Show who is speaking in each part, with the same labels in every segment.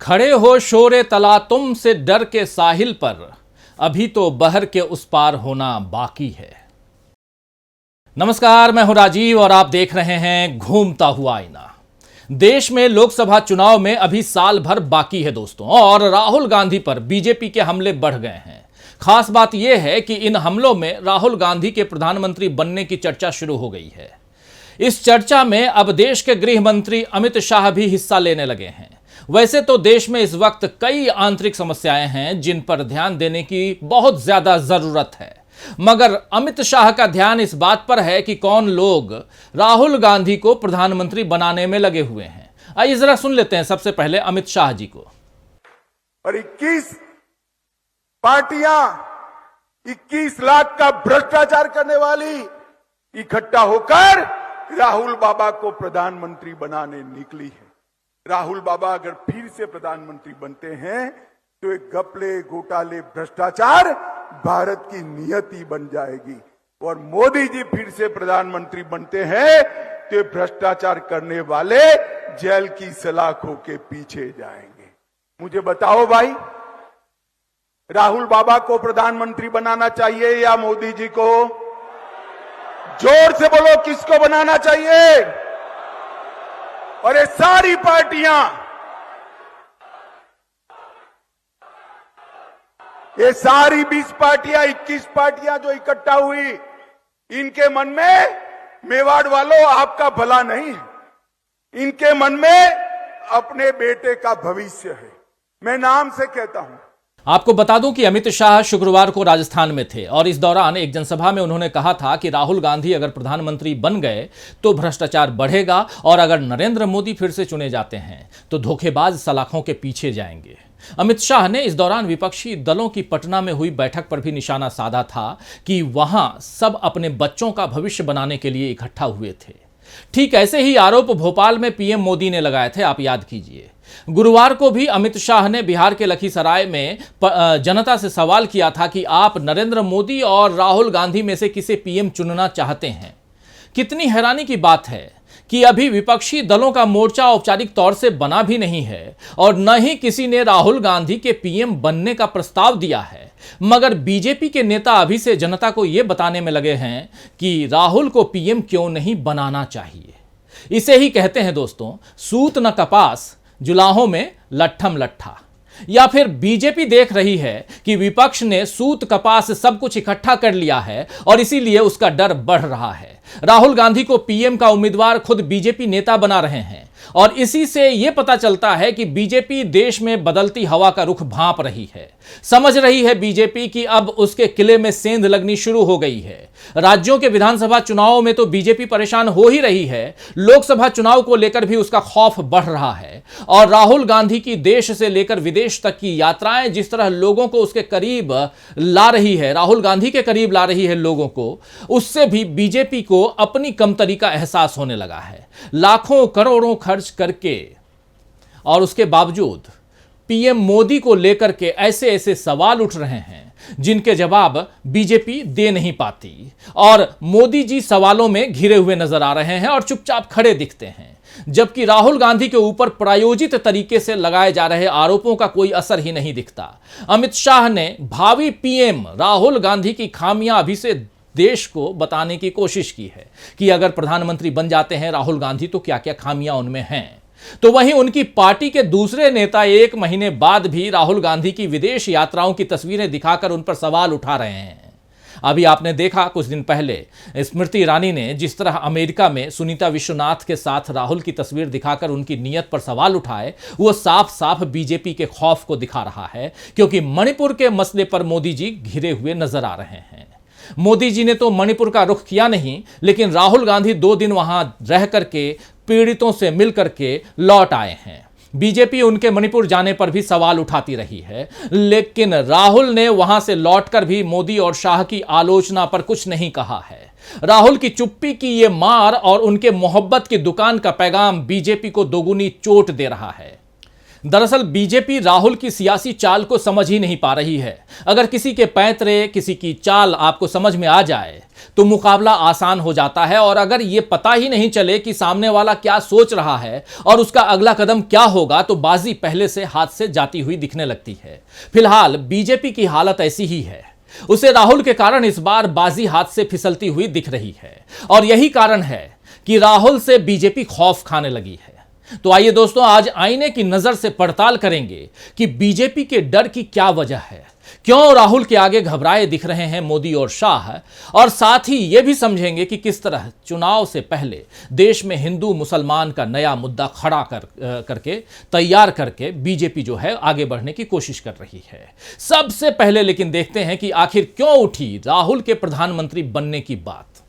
Speaker 1: खड़े हो शोरे तला तुम से डर के साहिल पर, अभी तो बहर के उस पार होना बाकी है। नमस्कार, मैं हूं राजीव और आप देख रहे हैं घूमता हुआ आईना। देश में लोकसभा चुनाव में अभी साल भर बाकी है दोस्तों, और राहुल गांधी पर बीजेपी के हमले बढ़ गए हैं। खास बात यह है कि इन हमलों में राहुल गांधी के प्रधानमंत्री बनने की चर्चा शुरू हो गई है। इस चर्चा में अब देश के गृह मंत्री अमित शाह भी हिस्सा लेने लगे हैं। वैसे तो देश में इस वक्त कई आंतरिक समस्याएं हैं जिन पर ध्यान देने की बहुत ज्यादा जरूरत है, मगर अमित शाह का ध्यान इस बात पर है कि कौन लोग राहुल गांधी को प्रधानमंत्री बनाने में लगे हुए हैं। आइए जरा सुन लेते हैं सबसे पहले अमित शाह जी को।
Speaker 2: और 21 पार्टियां 21 लाख का भ्रष्टाचार करने वाली इकट्ठा होकर राहुल बाबा को प्रधानमंत्री बनाने निकली है। राहुल बाबा अगर फिर से प्रधानमंत्री बनते हैं तो एक घपले, घोटाले, भ्रष्टाचार भारत की नियति बन जाएगी। और मोदी जी फिर से प्रधानमंत्री बनते हैं तो भ्रष्टाचार करने वाले जेल की सलाखों के पीछे जाएंगे। मुझे बताओ भाई, राहुल बाबा को प्रधानमंत्री बनाना चाहिए या मोदी जी को? जोर से बोलो, किसको बनाना चाहिए? और ये सारी पार्टियां, ये सारी 20 पार्टियां, 21 पार्टियां जो इकट्ठा हुई, इनके मन में मेवाड़ वालों आपका भला नहीं है। इनके मन में अपने बेटे का भविष्य है। मैं नाम से कहता हूं।
Speaker 1: आपको बता दूं कि अमित शाह शुक्रवार को राजस्थान में थे और इस दौरान एक जनसभा में उन्होंने कहा था कि राहुल गांधी अगर प्रधानमंत्री बन गए तो भ्रष्टाचार बढ़ेगा, और अगर नरेंद्र मोदी फिर से चुने जाते हैं तो धोखेबाज सलाखों के पीछे जाएंगे। अमित शाह ने इस दौरान विपक्षी दलों की पटना में हुई बैठक पर भी निशाना साधा था कि वहां सब अपने बच्चों का भविष्य बनाने के लिए इकट्ठा हुए थे। ठीक ऐसे ही आरोप भोपाल में पीएम मोदी ने लगाए थे, आप याद कीजिए। गुरुवार को भी अमित शाह ने बिहार के लखीसराय में जनता से सवाल किया था कि आप नरेंद्र मोदी और राहुल गांधी में से किसे पीएम चुनना चाहते हैं। कितनी हैरानी की बात है कि अभी विपक्षी दलों का मोर्चा औपचारिक तौर से बना भी नहीं है और न ही किसी ने राहुल गांधी के पीएम बनने का प्रस्ताव दिया है, मगर बीजेपी के नेता अभी से जनता को यह बताने में लगे हैं कि राहुल को पीएम क्यों नहीं बनाना चाहिए। इसे ही कहते हैं दोस्तों, सूत न कपास, जुलाहों में लट्ठम लट्ठा। या फिर बीजेपी देख रही है कि विपक्ष ने सूत कपास सब कुछ इकट्ठा कर लिया है और इसीलिए उसका डर बढ़ रहा है। राहुल गांधी को पीएम का उम्मीदवार खुद बीजेपी नेता बना रहे हैं और इसी से यह पता चलता है कि बीजेपी देश में बदलती हवा का रुख भांप रही है। समझ रही है बीजेपी कि अब उसके किले में सेंध लगनी शुरू हो गई है। राज्यों के विधानसभा चुनावों में तो बीजेपी परेशान हो ही रही है, लोकसभा चुनाव को लेकर भी उसका खौफ बढ़ रहा है। और राहुल गांधी की देश से लेकर विदेश तक की यात्राएं जिस तरह लोगों को उसके करीब ला रही है, राहुल गांधी के करीब ला रही है लोगों को, उससे भी बीजेपी को अपनी कमतरी का एहसास होने लगा है। लाखों करोड़ों खर्च करके और उसके बावजूद पीएम मोदी को लेकर के ऐसे ऐसे सवाल उठ रहे हैं जिनके जवाब बीजेपी दे नहीं पाती, और मोदी जी सवालों में घिरे हुए नजर आ रहे हैं और चुपचाप खड़े दिखते हैं। जबकि राहुल गांधी के ऊपर प्रायोजित तरीके से लगाए जा रहे आरोपों का कोई असर ही नहीं दिखता। अमित शाह ने भावी पीएम राहुल गांधी की खामियां अभी से देश को बताने की कोशिश की है कि अगर प्रधानमंत्री बन जाते हैं राहुल गांधी तो क्या क्या खामियां उनमें हैं। तो वहीं उनकी पार्टी के दूसरे नेता 1 महीने बाद भी राहुल गांधी की विदेश यात्राओं की तस्वीरें दिखाकर उन पर सवाल उठा रहे हैं। अभी आपने देखा कुछ दिन पहले स्मृति ईरानी ने जिस तरह अमेरिका में सुनीता विश्वनाथ के साथ राहुल की तस्वीर दिखाकर उनकी नीयत पर सवाल उठाए, वो साफ साफ बीजेपी के खौफ को दिखा रहा है, क्योंकि मणिपुर के मसले पर मोदी जी घिरे हुए नजर आ रहे हैं। मोदी जी ने तो मणिपुर का रुख किया नहीं, लेकिन राहुल गांधी 2 दिन वहां रह करके पीड़ितों से मिल करके लौट आए हैं। बीजेपी उनके मणिपुर जाने पर भी सवाल उठाती रही है, लेकिन राहुल ने वहां से लौटकर भी मोदी और शाह की आलोचना पर कुछ नहीं कहा है। राहुल की चुप्पी की ये मार और उनके मोहब्बत की दुकान का पैगाम बीजेपी को दोगुनी चोट दे रहा है। दरअसल बीजेपी राहुल की सियासी चाल को समझ ही नहीं पा रही है। अगर किसी के पैंतरे, किसी की चाल आपको समझ में आ जाए तो मुकाबला आसान हो जाता है, और अगर यह पता ही नहीं चले कि सामने वाला क्या सोच रहा है और उसका अगला कदम क्या होगा, तो बाजी पहले से हाथ से जाती हुई दिखने लगती है। फिलहाल बीजेपी की हालत ऐसी ही है। उसे राहुल के कारण इस बार बाजी हाथ से फिसलती हुई दिख रही है, और यही कारण है कि राहुल से बीजेपी खौफ खाने लगी है। तो आइए दोस्तों, आज आईने की नजर से पड़ताल करेंगे कि बीजेपी के डर की क्या वजह है, क्यों राहुल के आगे घबराए दिख रहे हैं मोदी और शाह, और साथ ही यह भी समझेंगे कि किस तरह चुनाव से पहले देश में हिंदू मुसलमान का नया मुद्दा खड़ा करके तैयार करके बीजेपी जो है आगे बढ़ने की कोशिश कर रही है। सबसे पहले लेकिन देखते हैं कि आखिर क्यों उठी राहुल के प्रधानमंत्री बनने की बात।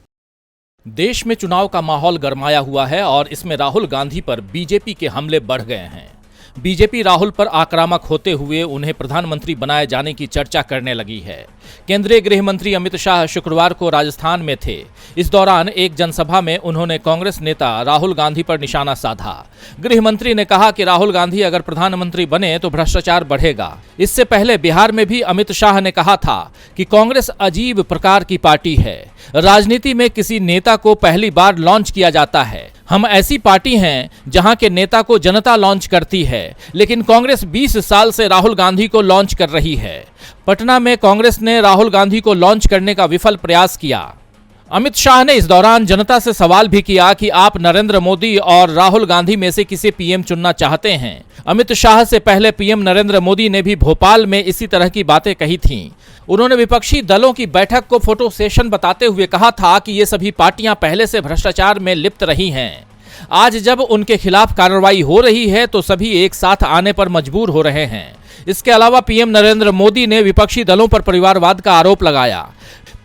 Speaker 1: देश में चुनाव का माहौल गरमाया हुआ है और इसमें राहुल गांधी पर बीजेपी के हमले बढ़ गए हैं। बीजेपी राहुल पर आक्रामक होते हुए उन्हें प्रधानमंत्री बनाए जाने की चर्चा करने लगी है। केंद्रीय गृह मंत्री अमित शाह शुक्रवार को राजस्थान में थे। इस दौरान एक जनसभा में उन्होंने कांग्रेस नेता राहुल गांधी पर निशाना साधा। गृह मंत्री ने कहा कि राहुल गांधी अगर प्रधानमंत्री बने तो भ्रष्टाचार बढ़ेगा। इससे पहले बिहार में भी अमित शाह ने कहा था कि कांग्रेस अजीब प्रकार की पार्टी है। राजनीति में किसी नेता को पहली बार लॉन्च किया जाता है। हम ऐसी पार्टी हैं जहां के नेता को जनता लॉन्च करती है, लेकिन कांग्रेस 20 साल से राहुल गांधी को लॉन्च कर रही है। पटना में कांग्रेस ने राहुल गांधी को लॉन्च करने का विफल प्रयास किया। अमित शाह ने इस दौरान जनता से सवाल भी किया कि आप नरेंद्र मोदी और राहुल गांधी में से किसे पीएम चुनना चाहते हैं। अमित शाह से पहले पीएम नरेंद्र मोदी ने भी भोपाल में इसी तरह की बातें कही थीं। उन्होंने विपक्षी दलों की बैठक को फोटो सेशन बताते हुए कहा था कि ये सभी पार्टियां पहले से भ्रष्टाचार में लिप्त रही हैं। आज जब उनके खिलाफ कार्रवाई हो रही है तो सभी एक साथ आने पर मजबूर हो रहे हैं। इसके अलावा पीएम नरेंद्र मोदी ने विपक्षी दलों पर परिवारवाद का आरोप लगाया।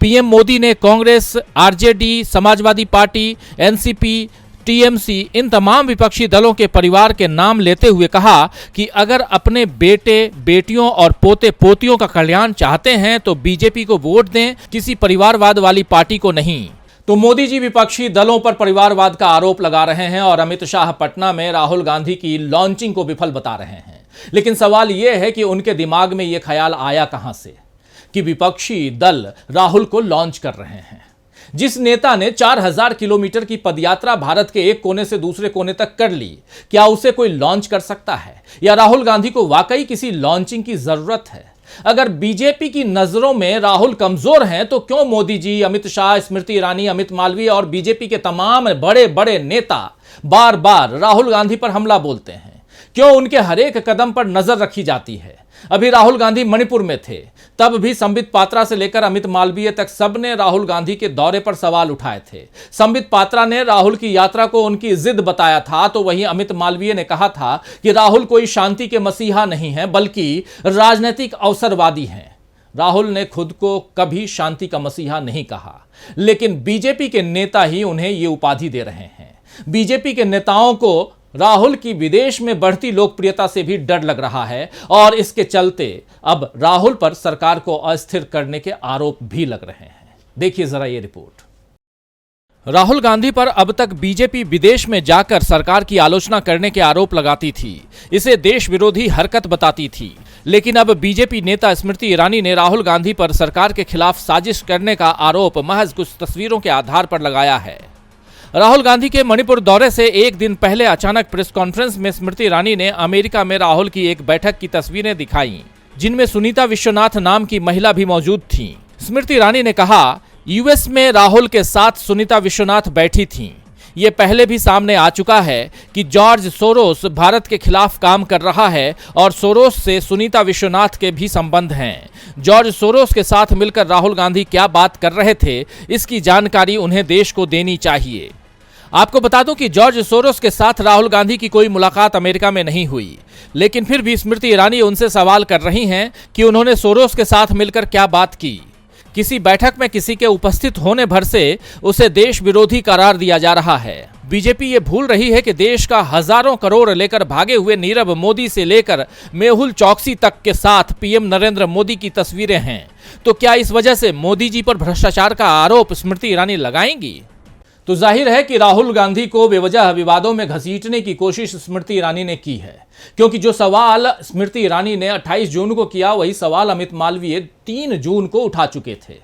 Speaker 1: पीएम मोदी ने कांग्रेस, आरजेडी, समाजवादी पार्टी, एनसीपी, टीएमसी इन तमाम विपक्षी दलों के परिवार के नाम लेते हुए कहा कि अगर अपने बेटे, बेटियों और पोते पोतियों का कल्याण चाहते हैं तो बीजेपी को वोट दें, किसी परिवारवाद वाली पार्टी को नहीं। तो मोदी जी विपक्षी दलों पर परिवारवाद का आरोप लगा रहे हैं और अमित शाह पटना में राहुल गांधी की लॉन्चिंग को विफल बता रहे हैं। लेकिन सवाल यह है कि उनके दिमाग में यह ख्याल आया कहां से कि विपक्षी दल राहुल को लॉन्च कर रहे हैं। जिस नेता ने 4000 किलोमीटर की पदयात्रा भारत के एक कोने से दूसरे कोने तक कर ली, क्या उसे कोई लॉन्च कर सकता है? या राहुल गांधी को वाकई किसी लॉन्चिंग की जरूरत है? अगर बीजेपी की नजरों में राहुल कमजोर हैं तो क्यों मोदी जी, अमित शाह, स्मृति ईरानी, अमित मालवीय और बीजेपी के तमाम बड़े बड़े नेता बार बार राहुल गांधी पर हमला बोलते हैं? क्यों उनके हर एक कदम पर नजर रखी जाती है? अभी राहुल गांधी मणिपुर में थे, तब भी संबित पात्रा से लेकर अमित मालवीय तक सबने राहुल गांधी के दौरे पर सवाल उठाए थे। संबित पात्रा ने राहुल की यात्रा को उनकी जिद बताया था, तो वहीं अमित मालवीय ने कहा था कि राहुल कोई शांति के मसीहा नहीं है बल्कि राजनीतिक अवसरवादी हैं। राहुल ने खुद को कभी शांति का मसीहा नहीं कहा, लेकिन बीजेपी के नेता ही उन्हें ये उपाधि दे रहे हैं। बीजेपी के नेताओं को राहुल की विदेश में बढ़ती लोकप्रियता से भी डर लग रहा है और इसके चलते अब राहुल पर सरकार को अस्थिर करने के आरोप भी लग रहे हैं। देखिए जरा ये रिपोर्ट। राहुल गांधी पर अब तक बीजेपी विदेश में जाकर सरकार की आलोचना करने के आरोप लगाती थी, इसे देश विरोधी हरकत बताती थी। लेकिन अब बीजेपी नेता स्मृति ईरानी ने राहुल गांधी पर सरकार के खिलाफ साजिश करने का आरोप महज कुछ तस्वीरों के आधार पर लगाया है। राहुल गांधी के मणिपुर दौरे से एक दिन पहले अचानक प्रेस कॉन्फ्रेंस में स्मृति ईरानी ने अमेरिका में राहुल की एक बैठक की तस्वीरें दिखाईं, जिनमें सुनीता विश्वनाथ नाम की महिला भी मौजूद थीं। स्मृति ईरानी ने कहा, यूएस में राहुल के साथ सुनीता विश्वनाथ बैठी थीं। ये पहले भी सामने आ चुका है कि जॉर्ज सोरोस भारत के खिलाफ काम कर रहा है और सोरोस से सुनीता विश्वनाथ के भी संबंध हैं। जॉर्ज सोरोस के साथ मिलकर राहुल गांधी क्या बात कर रहे थे, इसकी जानकारी उन्हें देश को देनी चाहिए। आपको बता दूं कि जॉर्ज सोरोस के साथ राहुल गांधी की कोई मुलाकात अमेरिका में नहीं हुई, लेकिन फिर भी स्मृति ईरानी उनसे सवाल कर रही हैं कि उन्होंने सोरोस के साथ मिलकर क्या बात की। किसी बैठक में किसी के उपस्थित होने भर से उसे देश विरोधी करार दिया जा रहा है। बीजेपी ये भूल रही है कि देश का हजारों करोड़ लेकर भागे हुए नीरव मोदी से लेकर मेहुल चौकसी तक के साथ पीएम नरेंद्र मोदी की तस्वीरें हैं। तो क्या इस वजह से मोदी जी पर भ्रष्टाचार का आरोप स्मृति ईरानी लगाएंगी? तो जाहिर है कि राहुल गांधी को बेवजह विवादों में घसीटने की कोशिश स्मृति ईरानी ने की है, क्योंकि जो सवाल स्मृति ईरानी ने 28 जून को किया, वही सवाल अमित मालवीय 3 जून को उठा चुके थे।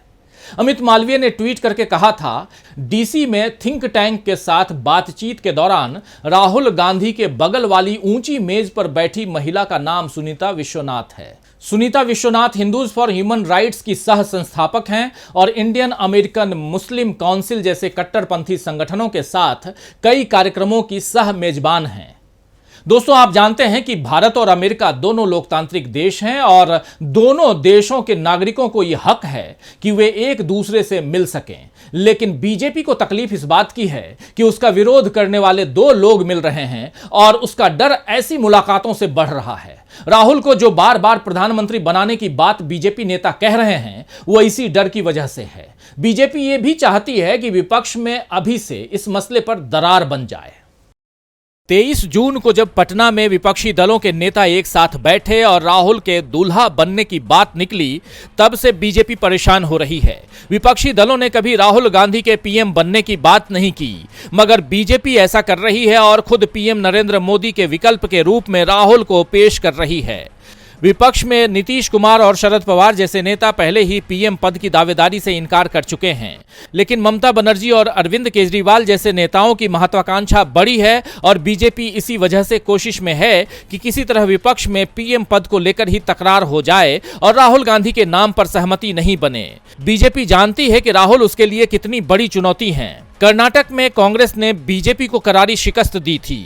Speaker 1: अमित मालवीय ने ट्वीट करके कहा था, डीसी में थिंक टैंक के साथ बातचीत के दौरान राहुल गांधी के बगल वाली ऊंची मेज पर बैठी महिला का नाम सुनीता विश्वनाथ है। Sunita Vishwanath Hindus for human rights की सह संस्थापक हैं और इंडियन अमेरिकन मुस्लिम काउंसिल जैसे कट्टरपंथी संगठनों के साथ कई कार्यक्रमों की सह मेजबान हैं। दोस्तों, आप जानते हैं कि भारत और अमेरिका दोनों लोकतांत्रिक देश हैं और दोनों देशों के नागरिकों को यह हक है कि वे एक दूसरे से मिल सकें। लेकिन बीजेपी को तकलीफ इस बात की है कि उसका विरोध करने वाले 2 लोग मिल रहे हैं और उसका डर ऐसी मुलाकातों से बढ़ रहा है। राहुल को जो बार बार प्रधानमंत्री बनाने की बात बीजेपी नेता कह रहे हैं, वो इसी डर की वजह से है। बीजेपी ये भी चाहती है कि विपक्ष में अभी से इस मसले पर दरार बन जाए। 23 जून को जब पटना में विपक्षी दलों के नेता एक साथ बैठे और राहुल के दूल्हा बनने की बात निकली, तब से बीजेपी परेशान हो रही है। विपक्षी दलों ने कभी राहुल गांधी के पीएम बनने की बात नहीं की, मगर बीजेपी ऐसा कर रही है और खुद पीएम नरेंद्र मोदी के विकल्प के रूप में राहुल को पेश कर रही है। विपक्ष में नीतीश कुमार और शरद पवार जैसे नेता पहले ही पीएम पद की दावेदारी से इनकार कर चुके हैं, लेकिन ममता बनर्जी और अरविंद केजरीवाल जैसे नेताओं की महत्वाकांक्षा बड़ी है और बीजेपी इसी वजह से कोशिश में है कि किसी तरह विपक्ष में पीएम पद को लेकर ही तकरार हो जाए और राहुल गांधी के नाम पर सहमति नहीं बने। बीजेपी जानती है कि राहुल उसके लिए कितनी बड़ी चुनौती है। कर्नाटक में कांग्रेस ने बीजेपी को करारी शिकस्त दी थी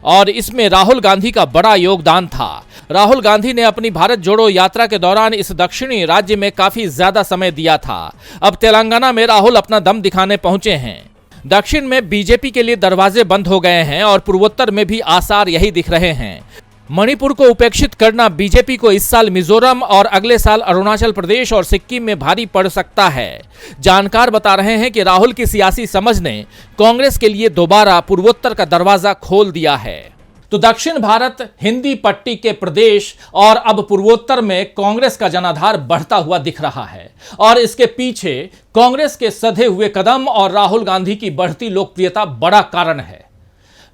Speaker 1: और इसमें राहुल गांधी का बड़ा योगदान था। राहुल गांधी ने अपनी भारत जोड़ो यात्रा के दौरान इस दक्षिणी राज्य में काफी ज्यादा समय दिया था। अब तेलंगाना में राहुल अपना दम दिखाने पहुंचे हैं। दक्षिण में बीजेपी के लिए दरवाजे बंद हो गए हैं और पूर्वोत्तर में भी आसार यही दिख रहे हैं। मणिपुर को उपेक्षित करना बीजेपी को इस साल मिजोरम और अगले साल अरुणाचल प्रदेश और सिक्किम में भारी पड़ सकता है। जानकार बता रहे हैं कि राहुल की सियासी समझ ने कांग्रेस के लिए दोबारा पूर्वोत्तर का दरवाजा खोल दिया है। तो दक्षिण भारत, हिंदी पट्टी के प्रदेश और अब पूर्वोत्तर में कांग्रेस का जनाधार बढ़ता हुआ दिख रहा है और इसके पीछे कांग्रेस के सधे हुए कदम और राहुल गांधी की बढ़ती लोकप्रियता बड़ा कारण है।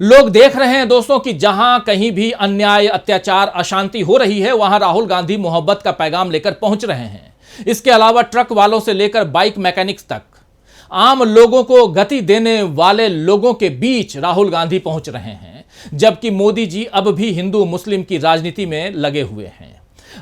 Speaker 1: लोग देख रहे हैं दोस्तों कि जहां कहीं भी अन्याय, अत्याचार, अशांति हो रही है, वहां राहुल गांधी मोहब्बत का पैगाम लेकर पहुंच रहे हैं। इसके अलावा ट्रक वालों से लेकर बाइक मैकेनिक्स तक आम लोगों को गति देने वाले लोगों के बीच राहुल गांधी पहुंच रहे हैं, जबकि मोदी जी अब भी हिंदू मुस्लिम की राजनीति में लगे हुए हैं।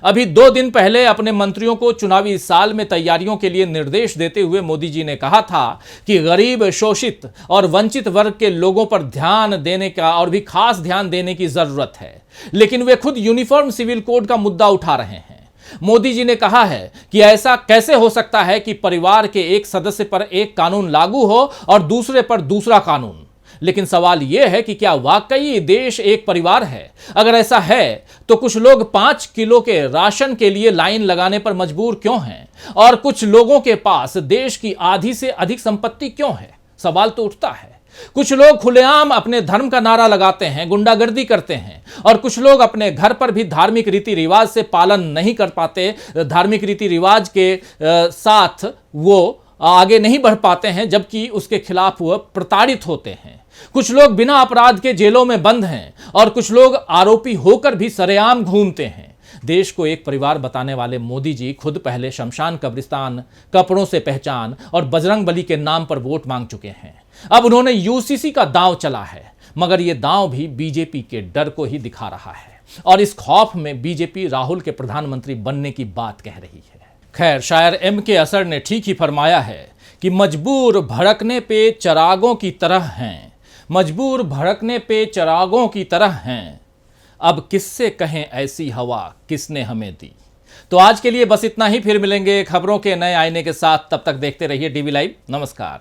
Speaker 1: अभी 2 दिन पहले अपने मंत्रियों को चुनावी साल में तैयारियों के लिए निर्देश देते हुए मोदी जी ने कहा था कि गरीब, शोषित और वंचित वर्ग के लोगों पर ध्यान देने का और भी खास ध्यान देने की जरूरत है, लेकिन वे खुद यूनिफॉर्म सिविल कोड का मुद्दा उठा रहे हैं। मोदी जी ने कहा है कि ऐसा कैसे हो सकता है कि परिवार के एक सदस्य पर एक कानून लागू हो और दूसरे पर दूसरा कानून। लेकिन सवाल यह है कि क्या वाकई देश एक परिवार है? अगर ऐसा है तो कुछ लोग 5 किलो के राशन के लिए लाइन लगाने पर मजबूर क्यों हैं और कुछ लोगों के पास देश की आधी से अधिक संपत्ति क्यों है? सवाल तो उठता है। कुछ लोग खुलेआम अपने धर्म का नारा लगाते हैं, गुंडागर्दी करते हैं और कुछ लोग अपने घर पर भी धार्मिक रीति रिवाज से पालन नहीं कर पाते, धार्मिक रीति रिवाज के साथ वो आगे नहीं बढ़ पाते हैं, जबकि उसके खिलाफ वो प्रताड़ित होते हैं। कुछ लोग बिना अपराध के जेलों में बंद हैं और कुछ लोग आरोपी होकर भी सरेआम घूमते हैं। देश को एक परिवार बताने वाले मोदी जी खुद पहले शमशान, कब्रिस्तान, कपड़ों से पहचान और बजरंग बली के नाम पर वोट मांग चुके हैं। अब उन्होंने यूसीसी का दांव चला है, मगर यह दांव भी बीजेपी के डर को ही दिखा रहा है और इस खौफ में बीजेपी राहुल के प्रधानमंत्री बनने की बात कह रही है। खैर, शायर एम के असर ने ठीक ही फरमाया है कि मजबूर भड़कने पे चरागों की तरह हैं, मजबूर भड़कने पे चरागों की तरह हैं, अब किससे कहें ऐसी हवा किसने हमें दी। तो आज के लिए बस इतना ही, फिर मिलेंगे खबरों के नए आईने के साथ। तब तक देखते रहिए डीवी लाइव। नमस्कार।